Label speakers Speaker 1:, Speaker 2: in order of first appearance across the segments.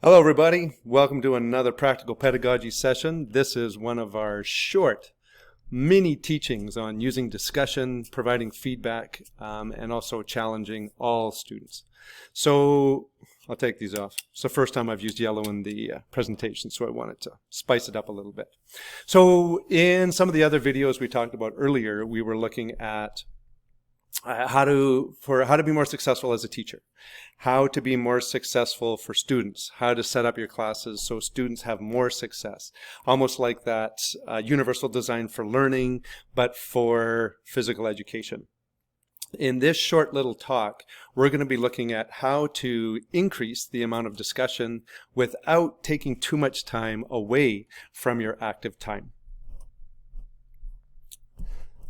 Speaker 1: Hello everybody, welcome to another practical pedagogy session. This is one of our short mini teachings on using discussion, providing feedback, and also challenging all students. So I'll take these off. It's the first time I've used yellow in the presentation, so I wanted to spice it up a little bit. So in some of the other videos we talked about earlier, we were looking at how to be more successful as a teacher, how to be more successful for students, how to set up your classes so students have more success, almost like that universal design for learning, but for physical education. In this short little talk, we're going to be looking at how to increase the amount of discussion without taking too much time away from your active time.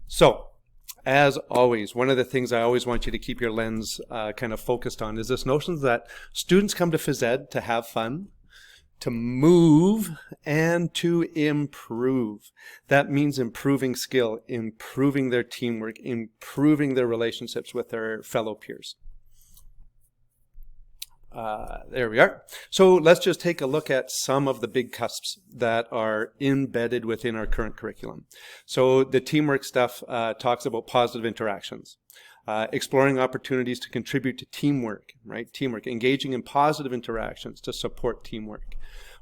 Speaker 1: So, as always, one of the things I always want you to keep your lens kind of focused on is this notion that students come to Phys.Ed to have fun, to move, and to improve. That means improving skill, improving their teamwork, improving their relationships with their fellow peers. There we are. So let's just take a look at some of the big cusps that are embedded within our current curriculum. So the teamwork stuff talks about positive interactions, exploring opportunities to contribute to teamwork, right? Teamwork, engaging in positive interactions to support teamwork.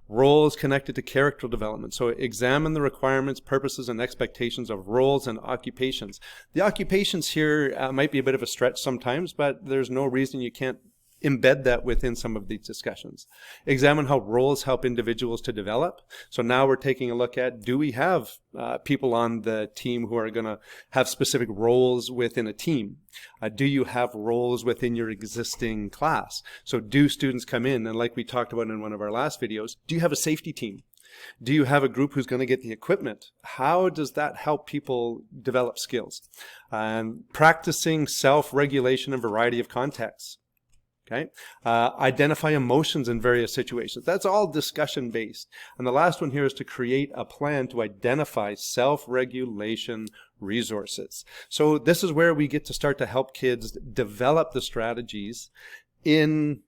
Speaker 1: Roles connected to character development. So examine the requirements, purposes, and expectations of roles and occupations. The occupations here might be a bit of a stretch sometimes, but there's no reason you can't embed that within some of these discussions. Examine how roles help individuals to develop. So now we're taking a look at, do we have people on the team who are going to have specific roles within a team? Do you have roles within your existing class? So do students come in, and like we talked about in one of our last videos, do you have a safety team? Do you have a group who's going to get the equipment? How does that help people develop skills? Practicing self-regulation in a variety of contexts. Okay. Identify emotions in various situations. That's all discussion based. And the last one here is to create a plan to identify self-regulation resources. So this is where we get to start to help kids develop the strategies in,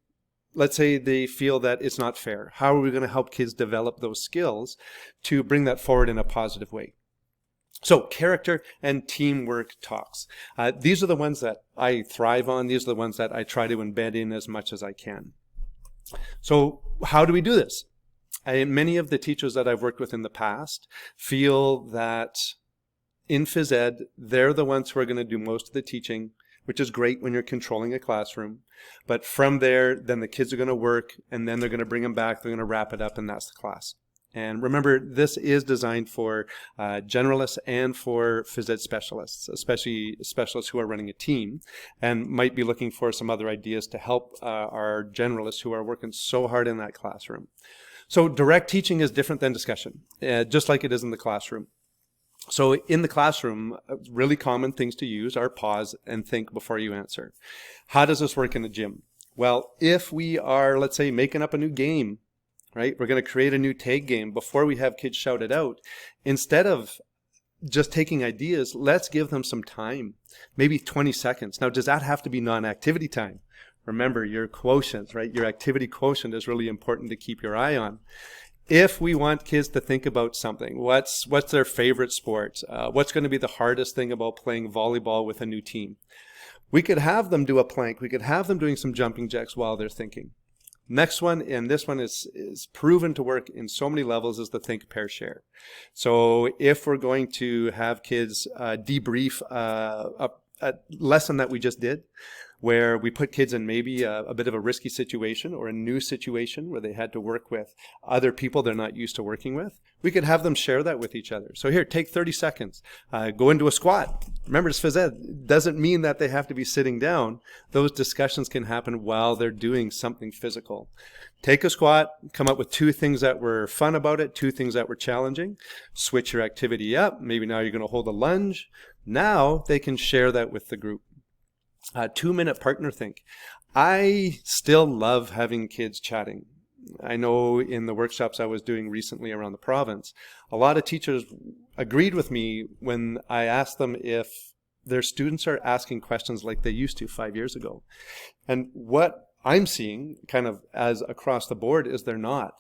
Speaker 1: let's say they feel that it's not fair. How are we going to help kids develop those skills to bring that forward in a positive way? So character and teamwork talks. These are the ones that I thrive on. These are the ones that I try to embed in as much as I can. So how do we do this? Many of the teachers that I've worked with in the past feel that in Phys.Ed, they're the ones who are going to do most of the teaching, which is great when you're controlling a classroom. But from there, then the kids are going to work, and then they're going to bring them back, they're going to wrap it up, and that's the class. And remember, this is designed for generalists and for Phys.Ed specialists, especially specialists who are running a team and might be looking for some other ideas to help our generalists who are working so hard in that classroom. So direct teaching is different than discussion, just like it is in the classroom. So in the classroom, really common things to use are pause and think before you answer. How does this work in the gym? Well, if we are, let's say, making up a new game, right? We're going to create a new tag game before we have kids shout it out. Instead of just taking ideas, let's give them some time, maybe 20 seconds. Now, does that have to be non-activity time? Remember, your quotient, right? Your activity quotient is really important to keep your eye on. If we want kids to think about something, what's their favorite sport? What's going to be the hardest thing about playing volleyball with a new team? We could have them do a plank. We could have them doing some jumping jacks while they're thinking. Next one, and this one is proven to work in so many levels, is the think, pair, share. So if we're going to have kids debrief a lesson that we just did, where we put kids in maybe a bit of a risky situation or a new situation where they had to work with other people they're not used to working with, we could have them share that with each other. So here, take 30 seconds, go into a squat. Remember, it's Phys.Ed. It doesn't mean that they have to be sitting down. Those discussions can happen while they're doing something physical. Take a squat, come up with 2 things that were fun about it, 2 things that were challenging. Switch your activity up. Maybe now you're going to hold a lunge. Now they can share that with the group. 2-minute partner think. I still love having kids chatting. I know in the workshops I was doing recently around the province, a lot of teachers agreed with me when I asked them if their students are asking questions like they used to 5 years ago. And what I'm seeing kind of as across the board is they're not.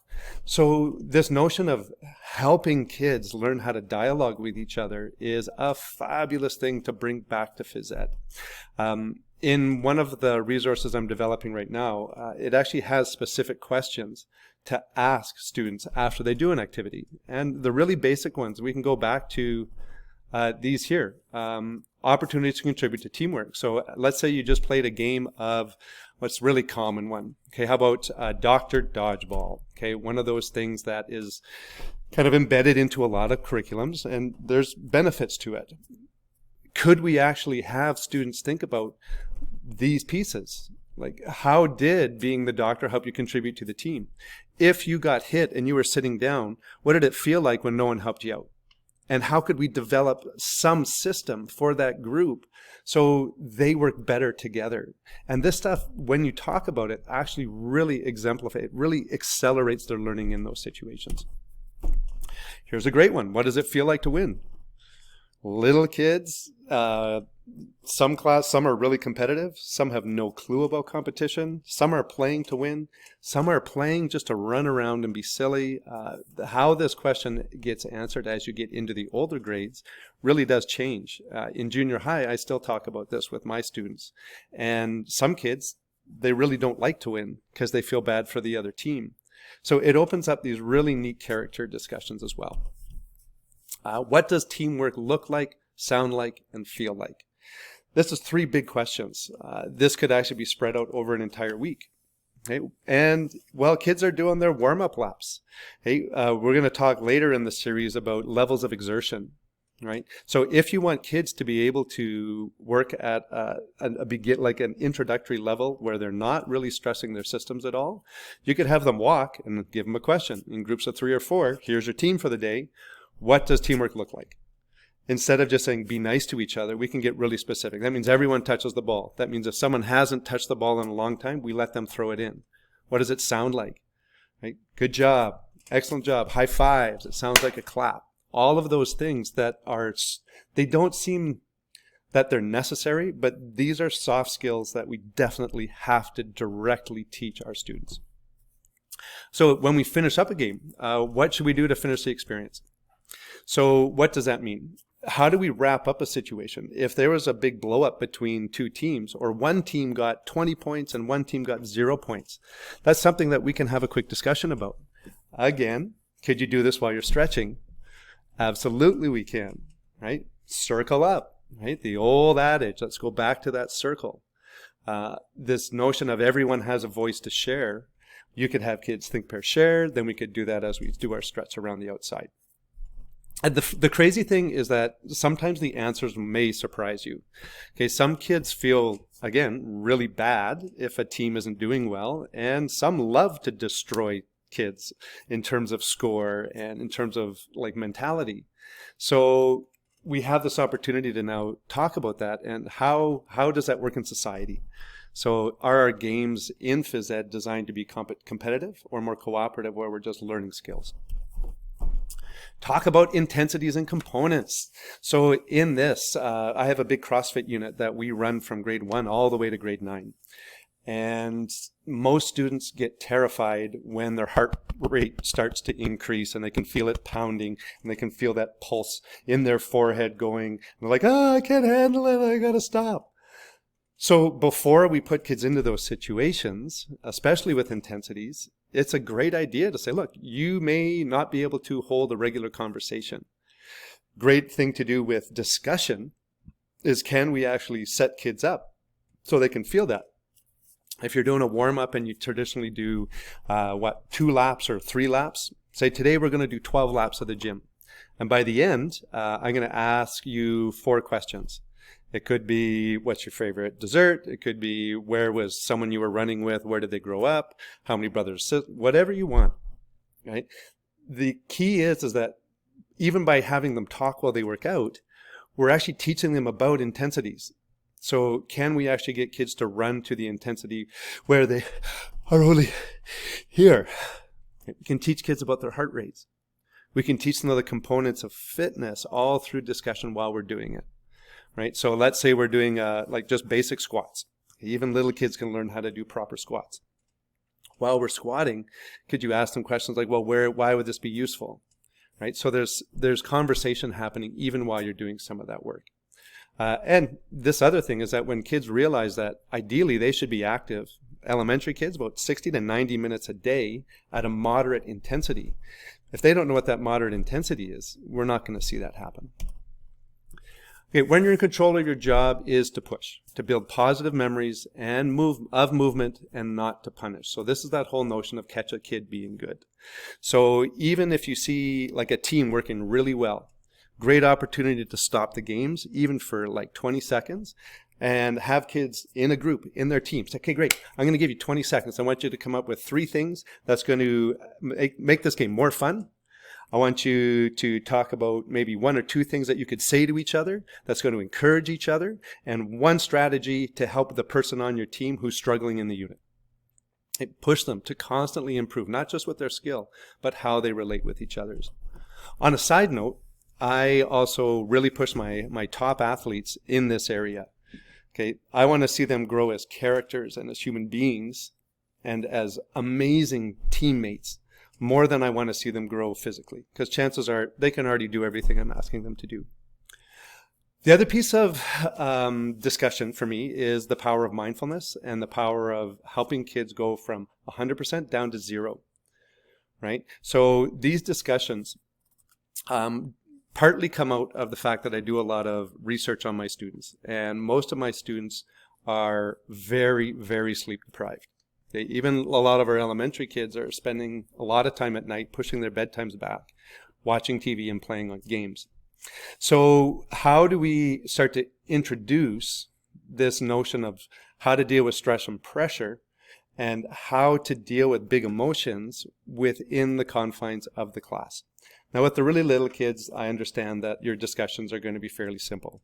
Speaker 1: So this notion of helping kids learn how to dialogue with each other is a fabulous thing to bring back to Phys.Ed. In one of the resources I'm developing right now, it actually has specific questions to ask students after they do an activity. And the really basic ones, we can go back to these here. Opportunities to contribute to teamwork. So let's say you just played a game of what's really common one. Okay, how about Dr. Dodgeball? Okay, one of those things that is kind of embedded into a lot of curriculums, and there's benefits to it. Could we actually have students think about these pieces? Like, how did being the doctor help you contribute to the team? If you got hit and you were sitting down, what did it feel like when no one helped you out? And how could we develop some system for that group so they work better together? And this stuff, when you talk about it, actually really exemplifies, it really accelerates their learning in those situations. Here's a great one. What does it feel like to win? Little kids, some are really competitive. Some have no clue about competition. Some are playing to win. Some are playing just to run around and be silly. How this question gets answered as you get into the older grades really does change. In junior high, I still talk about this with my students. And some kids, they really don't like to win because they feel bad for the other team. So it opens up these really neat character discussions as well. What does teamwork look like, sound like, and feel like? This is 3 big questions. This could actually be spread out over an entire week. Okay? And while kids are doing their warm-up laps, hey, we're going to talk later in the series about levels of exertion. Right? So if you want kids to be able to work at like an introductory level where they're not really stressing their systems at all, you could have them walk and give them a question. In groups of 3 or 4, here's your team for the day. What does teamwork look like? Instead of just saying be nice to each other, we can get really specific. That means everyone touches the ball. That means if someone hasn't touched the ball in a long time, we let them throw it in. What does it sound like? Right? Good job. Excellent job. High fives. It sounds like a clap. All of those things that they don't seem that they're necessary, but these are soft skills that we definitely have to directly teach our students. So when we finish up a game, what should we do to finish the experience? So what does that mean? How do we wrap up a situation? If there was a big blow up between 2 teams, or one team got 20 points and one team got 0 points, that's something that we can have a quick discussion about. Again, could you do this while you're stretching? Absolutely we can, right? Circle up, right? The old adage, let's go back to that circle. This notion of everyone has a voice to share. You could have kids think, pair, share, then we could do that as we do our stretch around the outside. And the crazy thing is that sometimes the answers may surprise you. Okay, some kids feel, again, really bad if a team isn't doing well, and some love to destroy kids in terms of score and in terms of like mentality. So we have this opportunity to now talk about that and how does that work in society? So are our games in Phys.Ed designed to be competitive or more cooperative where we're just learning skills? Talk about intensities and components. So in this, I have a big CrossFit unit that we run from grade 1 all the way to grade 9. And most students get terrified when their heart rate starts to increase and they can feel it pounding and they can feel that pulse in their forehead going. And they're like, I can't handle it. I got to stop. So before we put kids into those situations, especially with intensities, it's a great idea to say, look, you may not be able to hold a regular conversation. Great thing to do with discussion is, can we actually set kids up so they can feel that? If you're doing a warm-up and you traditionally do, 2 laps or 3 laps, say today we're going to do 12 laps of the gym. And by the end, I'm going to ask you 4 questions. It could be, what's your favorite dessert? It could be, where was someone you were running with? Where did they grow up? How many brothers? Whatever you want, right? The key is that even by having them talk while they work out, we're actually teaching them about intensities. So can we actually get kids to run to the intensity where they are only here? We can teach kids about their heart rates. We can teach them the components of fitness all through discussion while we're doing it. Right? So let's say we're doing like just basic squats. Even little kids can learn how to do proper squats. While we're squatting, could you ask them questions like, well, why would this be useful? Right? So there's conversation happening even while you're doing some of that work. And this other thing is that when kids realize that ideally they should be active, elementary kids, about 60 to 90 minutes a day at a moderate intensity. If they don't know what that moderate intensity is, we're not going to see that happen. Okay, when you're in control of your job is to push, to build positive memories and movement and not to punish. So this is that whole notion of catch a kid being good. So even if you see like a team working really well, great opportunity to stop the games, even for like 20 seconds, and have kids in a group, in their teams. Okay, great. I'm going to give you 20 seconds. I want you to come up with 3 things that's going to make this game more fun. I want you to talk about maybe 1 or 2 things that you could say to each other that's going to encourage each other, and 1 strategy to help the person on your team who's struggling in the unit. Push them to constantly improve, not just with their skill, but how they relate with each other. On a side note, I also really push my top athletes in this area. Okay, I want to see them grow as characters and as human beings and as amazing teammates more than I want to see them grow physically, because chances are they can already do everything I'm asking them to do. The other piece of discussion for me is the power of mindfulness and the power of helping kids go from 100% down to 0, right? So these discussions partly come out of the fact that I do a lot of research on my students, and most of my students are very, very sleep deprived. Even a lot of our elementary kids are spending a lot of time at night pushing their bedtimes back, watching TV and playing on games. So how do we start to introduce this notion of how to deal with stress and pressure and how to deal with big emotions within the confines of the class? Now, with the really little kids, I understand that your discussions are going to be fairly simple.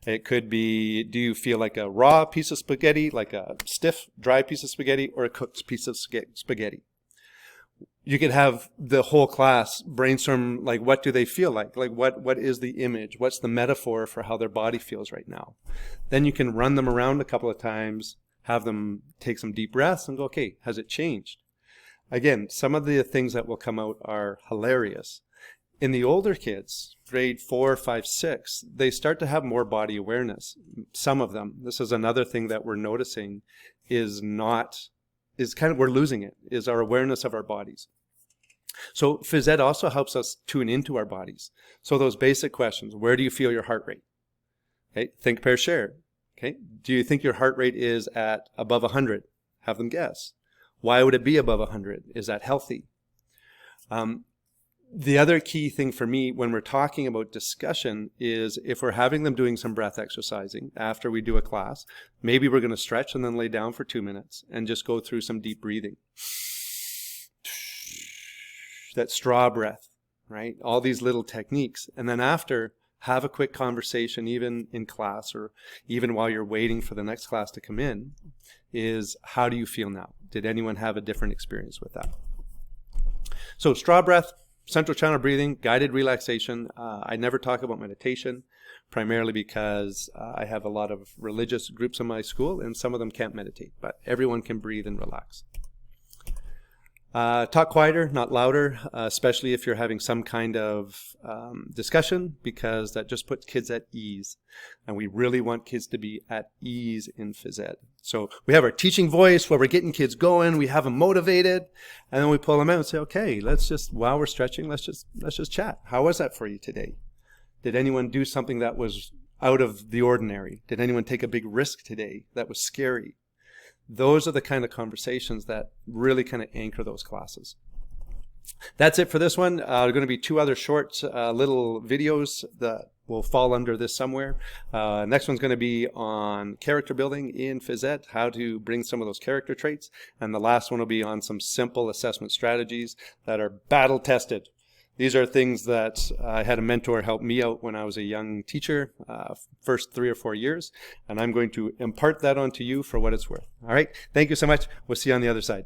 Speaker 1: It could be, do you feel like a raw piece of spaghetti, like a stiff, dry piece of spaghetti, or a cooked piece of spaghetti? You could have the whole class brainstorm, like, what do they feel like? Like, what is the image? What's the metaphor for how their body feels right now? Then you can run them around a couple of times, have them take some deep breaths and go, okay, has it changed? Again, some of the things that will come out are hilarious. In the older kids, grade 4, 5, 6, they start to have more body awareness. Some of them, this is another thing that we're noticing, we're losing it, is our awareness of our bodies. So Phys.Ed also helps us tune into our bodies. So those basic questions, where do you feel your heart rate? Okay, think, pair, share. Okay, do you think your heart rate is at above 100? Have them guess. Why would it be above 100? Is that healthy? The other key thing for me when we're talking about discussion is if we're having them doing some breath exercising after we do a class, maybe we're going to stretch and then lay down for 2 minutes and just go through some deep breathing. That straw breath, right? All these little techniques. And then after, have a quick conversation, even in class or even while you're waiting for the next class to come in, is how do you feel now? Did anyone have a different experience with that? So straw breath, central channel breathing, guided relaxation. I never talk about meditation, primarily because I have a lot of religious groups in my school and some of them can't meditate, but everyone can breathe and relax. Talk quieter, not louder, especially if you're having some kind of discussion, because that just puts kids at ease. And we really want kids to be at ease in Phys.Ed. So we have our teaching voice where we're getting kids going, we have them motivated, and then we pull them out and say, okay, while we're stretching, let's just chat. How was that for you today? Did anyone do something that was out of the ordinary? Did anyone take a big risk today that was scary? Those are the kind of conversations that really kind of anchor those classes. That's it for this one. There are going to be 2 other short little videos that will fall under this somewhere. Next one's going to be on character building in Phys.Ed, how to bring some of those character traits. And the last one will be on some simple assessment strategies that are battle tested. These are things that I had a mentor help me out when I was a young teacher, first 3 or 4 years, and I'm going to impart that onto you for what it's worth. All right, thank you so much. We'll see you on the other side.